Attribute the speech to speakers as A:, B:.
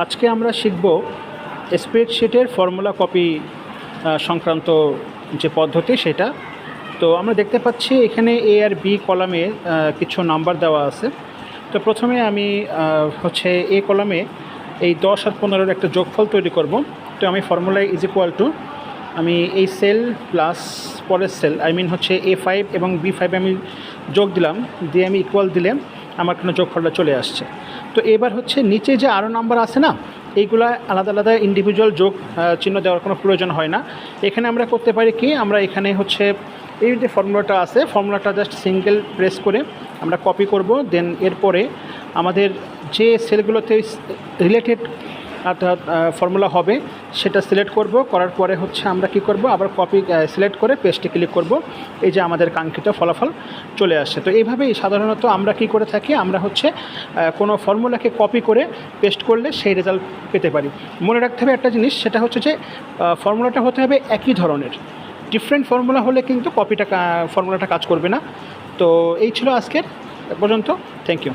A: আজকে আমরা শিখব স্প্রেডশিটের ফর্মুলা কপি সংক্রান্ত যে পদ্ধতি সেটা। তো আমরা দেখতে পাচ্ছি এখানে এ আর বি কলামে কিছু নাম্বার দেওয়া আছে। তো প্রথমে আমি হচ্ছে এ কলামে এই 10 আর 15-এর একটা যোগফল তৈরি করব। তো আমি ফর্মুলায় ইজ ইকুয়াল টু আমি এই সেল প্লাস পরের সেল হচ্ছে A5 এবং B5 আমি যোগ দিলাম, দিয়ে আমি ইকুয়াল দিলে আমার কোনো যোগফলটা চলে আসছে। তো এবার হচ্ছে নিচে যে আরও নাম্বার আছে না, এইগুলা আলাদা আলাদা ইন্ডিভিজুয়াল যোগ চিহ্ন দেওয়ার কোনো প্রয়োজন হয় না। এখানে আমরা করতে পারি কি, আমরা এখানে হচ্ছে এই যে ফর্মুলাটা আছে, ফর্মুলাটা জাস্ট সিঙ্গেল প্রেস করে আমরা কপি করব। দেন এরপরে আমাদের যে সেলগুলোতে রিলেটেড অর্থাৎ ফর্মুলা হবে সেটা সিলেক্ট করব। করার পরে হচ্ছে আমরা কি করব, আবার কপি সিলেক্ট করে পেস্টে ক্লিক করব। এই যে আমাদের কাঙ্ক্ষিত ফলাফল চলে আসছে। তো এইভাবেই সাধারণত আমরা কি করে থাকি, আমরা হচ্ছে কোনো ফর্মুলাকে কপি করে পেস্ট করলে সেই রেজাল্ট পেতে পারি। মনে রাখতে হবে একটা জিনিস, সেটা হচ্ছে যে ফর্মুলাটা হতে হবে একই ধরনের। ডিফারেন্ট ফর্মুলা হলে কিন্তু ফর্মুলাটা কাজ করবে না। তো এই ছিল আজকের পর্যন্ত। Thank you.